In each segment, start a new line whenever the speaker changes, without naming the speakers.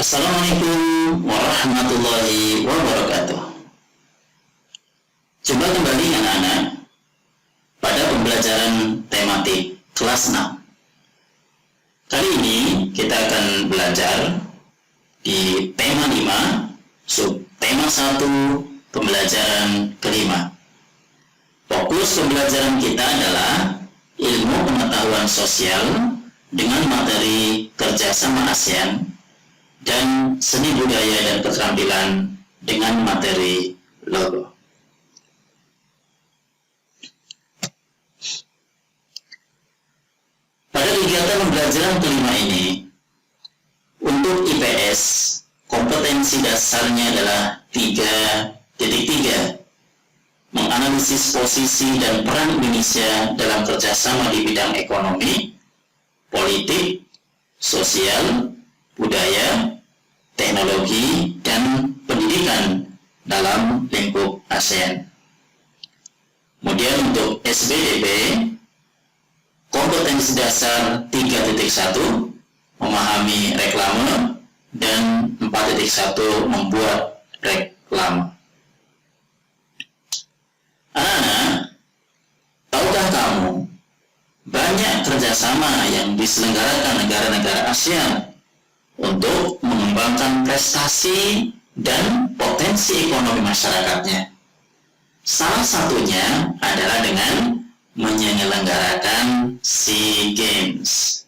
Assalamualaikum warahmatullahi wabarakatuh. Coba kembali anak-anak pada pembelajaran tematik kelas 6. Kali ini kita akan belajar di tema 5, subtema 1, pembelajaran kelima. Fokus pembelajaran kita adalah ilmu pengetahuan sosial dengan materi kerjasama ASEAN dan seni budaya dan keterampilan dengan materi logo. Pada kegiatan pembelajaran kelima ini, untuk IPS, kompetensi dasarnya adalah 3.3, menganalisis posisi dan peran Indonesia dalam kerjasama di bidang ekonomi, politik, sosial, budaya, teknologi, dan pendidikan dalam lingkup ASEAN. Kemudian untuk SBDP, kompetensi dasar 3.1, memahami reklame, dan 4.1, membuat reklame. Anak-anak, tahukah kamu banyak kerjasama yang diselenggarakan negara-negara ASEAN untuk mengembangkan prestasi dan potensi ekonomi masyarakatnya? Salah satunya adalah dengan menyelenggarakan SEA Games.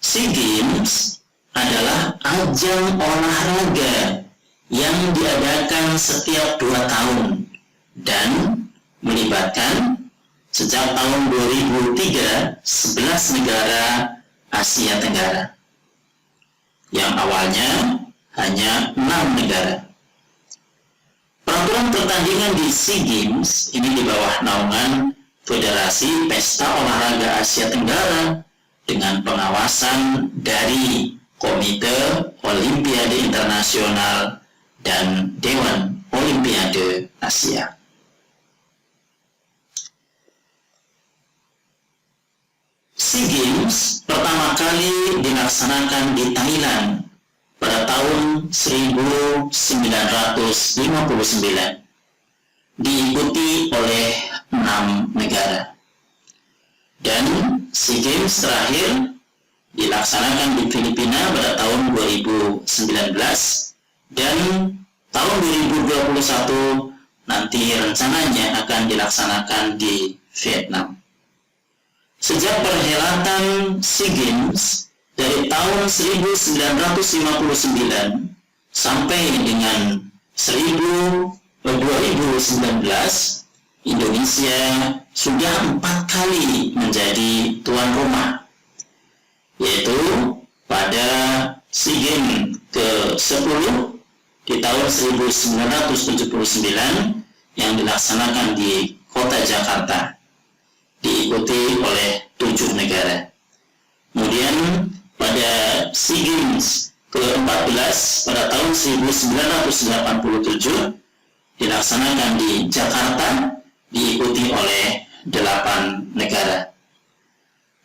SEA Games adalah ajang olahraga yang diadakan setiap 2 tahun dan melibatkan sejak tahun 2003 11 negara Asia Tenggara, yang awalnya hanya 6 negara. Peraturan pertandingan di SEA Games ini di bawah naungan Federasi Pesta Olahraga Asia Tenggara dengan pengawasan dari Komite Olimpiade Internasional dan Dewan Olimpiade Asia. SEA Games pertama kali dilaksanakan di Thailand pada tahun 1959, diikuti oleh 6 negara. Dan SEA Games terakhir dilaksanakan di Filipina pada tahun 2019, dan tahun 2021 nanti rencananya akan dilaksanakan di Vietnam. Sejak perhelatan SEA Games dari tahun 1959 sampai dengan 2019, Indonesia sudah 4 kali menjadi tuan rumah, yaitu pada SEA Games ke-10 di tahun 1979 yang dilaksanakan di kota Jakarta, diikuti oleh 7 negara. Kemudian pada SEA Games ke-14 pada tahun 1987 dilaksanakan di Jakarta, diikuti oleh 8 negara.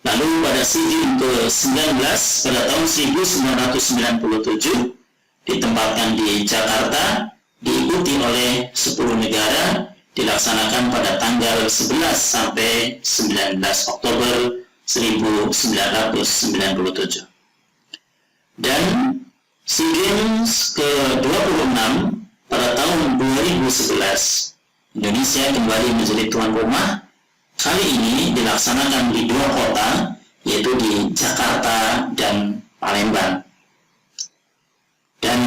Lalu pada SEA Games ke-19 pada tahun 1997 ditempatkan di Jakarta, diikuti oleh 10 negara, dilaksanakan pada tanggal 11 sampai 19 Oktober 1997. Dan SEA Games ke-26 pada tahun 2011, Indonesia kembali menjadi tuan rumah. Kali ini dilaksanakan di 2 kota, yaitu di Jakarta dan Palembang. Dan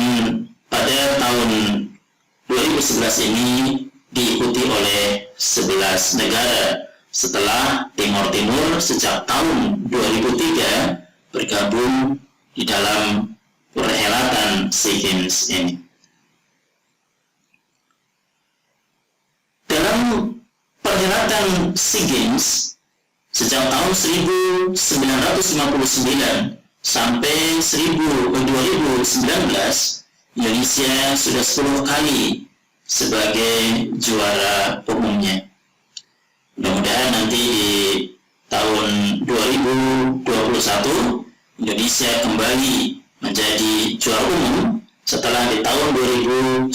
pada tahun 2011 ini diikuti oleh 11 negara setelah Timor Timur sejak tahun 2003 bergabung di dalam perhelatan SEA Games ini. Dalam perhelatan SEA Games sejak tahun 1959 sampai 2019, Indonesia sudah 10 kali sebagai juara umumnya. Mudah-mudahan nanti di tahun 2021 Indonesia kembali menjadi juara umum setelah di tahun 2019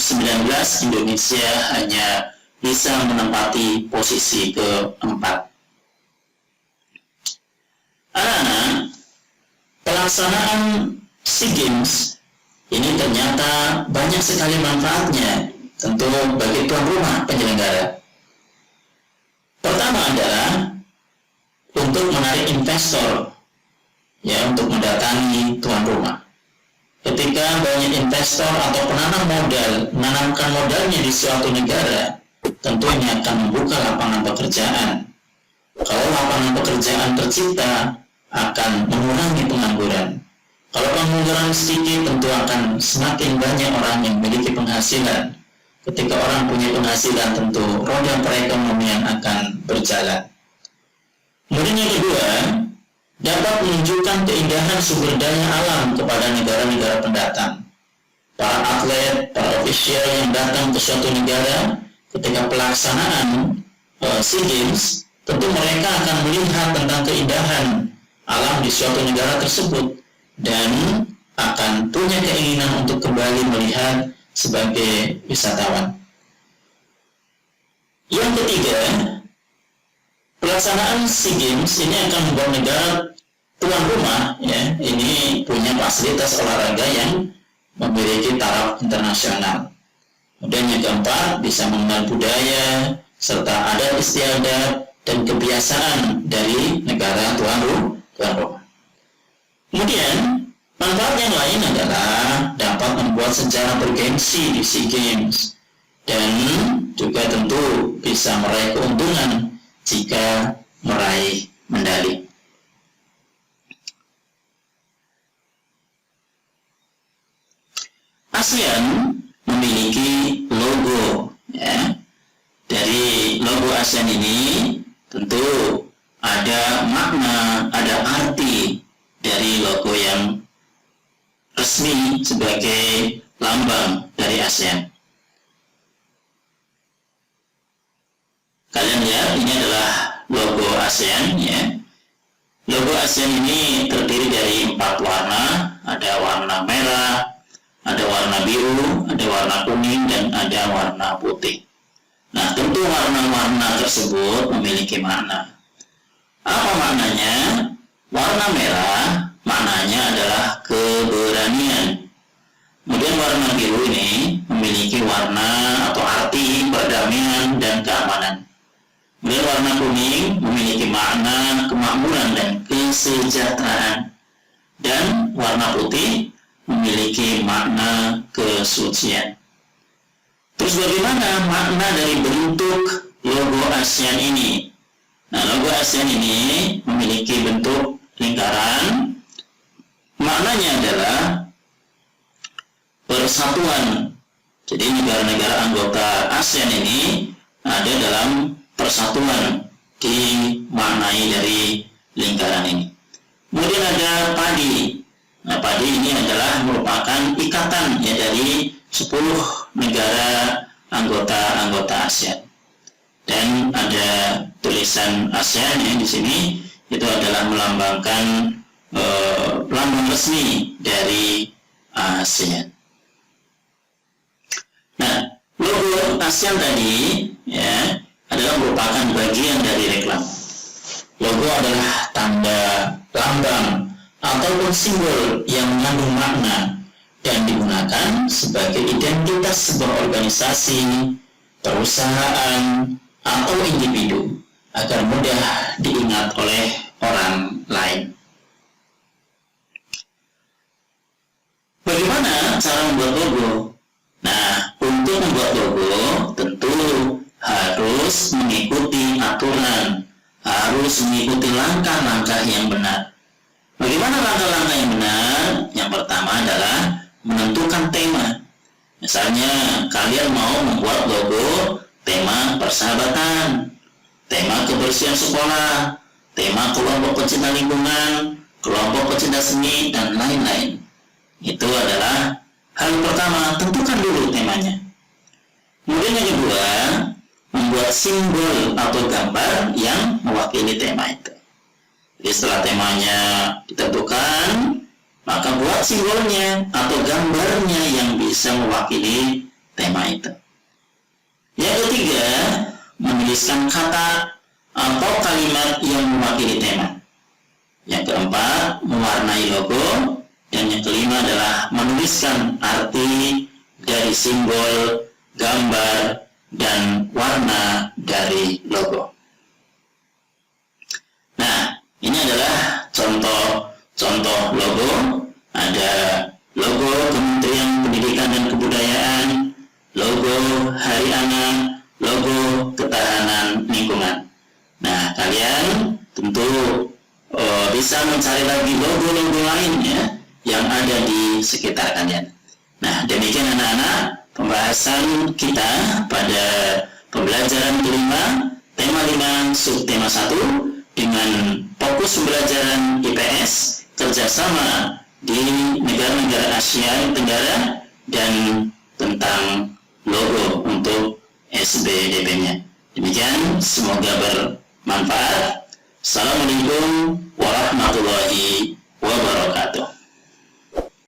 Indonesia hanya bisa menempati posisi keempat. Anak-anak, pelaksanaan SEA Games ini ternyata banyak sekali manfaatnya tentu bagi tuan rumah penyelenggara. Pertama adalah untuk menarik investor, ya, untuk mendatangi tuan rumah. Ketika banyak investor atau penanam modal menanamkan modalnya di suatu negara, tentunya akan membuka lapangan pekerjaan. Kalau lapangan pekerjaan tercipta, akan mengurangi pengangguran. Kalau pengangguran sedikit, tentu akan semakin banyak orang yang memiliki penghasilan. Ketika orang punya penghasilan, tentu roda perekonomian akan berjalan. Kemudian yang kedua, dapat menunjukkan keindahan sumber daya alam kepada negara-negara pendatang. Para atlet, para ofisial yang datang ke suatu negara, ketika pelaksanaan SEA Games, tentu mereka akan melihat tentang keindahan alam di suatu negara tersebut dan akan punya keinginan untuk kembali melihat sebagai wisatawan. Yang ketiga, pelaksanaan SEA Games ini akan membuat negara tuan rumah, ya, ini punya fasilitas olahraga yang memiliki taraf internasional. Kemudian yang keempat, bisa mengenal budaya serta adat istiadat dan kebiasaan dari negara tuan rumah. Kemudian manfaat yang lain adalah dapat membuat sejarah bergengsi di SEA Games dan juga tentu bisa meraih keuntungan jika meraih medali. ASEAN memiliki logo, ya. Dari logo ASEAN ini tentu ada makna, ada arti dari logo yang resmi sebagai lambang dari ASEAN. Kalian lihat, ini adalah logo ASEAN, ya. Logo ASEAN ini terdiri dari 4 warna, ada warna merah, ada warna biru, ada warna kuning, dan ada warna putih. Nah, tentu warna-warna tersebut memiliki makna. Apa maknanya? Warna merah maknanya adalah keberanian. Kemudian warna biru ini memiliki warna atau arti perdamaian dan keamanan. Kemudian warna kuning memiliki makna kemakmuran dan kesejahteraan. Dan warna putih memiliki makna kesucian. Terus bagaimana makna dari bentuk logo ASEAN ini? Nah, logo ASEAN ini memiliki bentuk lingkaran. Maknanya adalah persatuan. Jadi negara-negara anggota ASEAN ini ada dalam persatuan, dimaknai dari lingkaran ini. Kemudian ada padi. Nah, padi ini adalah merupakan ikatan, ya, dari 10 negara anggota ASEAN. Dan ada tulisan ASEAN, ya, di sini itu adalah melambangkan lambang resmi dari ASEAN. Nah, logo ASEAN tadi, ya, adalah merupakan bagian dari reklam. Logo adalah tanda, lambang, ataupun simbol yang mengandung makna dan digunakan sebagai identitas sebuah organisasi, perusahaan, atau individu agar mudah diingat oleh orang lain. Bagaimana cara membuat logo? Nah, untuk membuat logo tentu harus mengikuti aturan, harus mengikuti langkah-langkah yang benar. Bagaimana langkah-langkah yang benar? Yang pertama adalah menentukan tema. Misalnya, kalian mau membuat logo tema persahabatan, tema kebersihan sekolah, tema kelompok pecinta lingkungan, kelompok pecinta seni, dan lain-lain. Itu adalah hal pertama, tentukan dulu temanya. Kemudian yang kedua, membuat simbol atau gambar yang mewakili tema itu. Jadi setelah temanya ditentukan, maka buat simbolnya atau gambarnya yang bisa mewakili tema itu. Yang ketiga, menuliskan kata atau kalimat yang mewakili tema. Yang keempat, mewarnai logo. Dan yang kelima adalah menuliskan arti dari simbol, gambar, dan warna dari logo. Nah, ini adalah contoh logo. Ada logo Kementerian Pendidikan dan Kebudayaan, logo Hari Anak, logo Ketahanan Lingkungan. Nah, kalian tentu bisa mencari lagi logo-logo lainnya yang ada di sekitar kalian. Nah, demikian anak-anak pembahasan kita pada pembelajaran kelima, tema 5, subtema 1, dengan fokus pembelajaran IPS, kerjasama di negara-negara Asia Tenggara, dan tentang logo untuk SBDP-nya. Demikian, semoga bermanfaat. Assalamualaikum warahmatullahi wabarakatuh.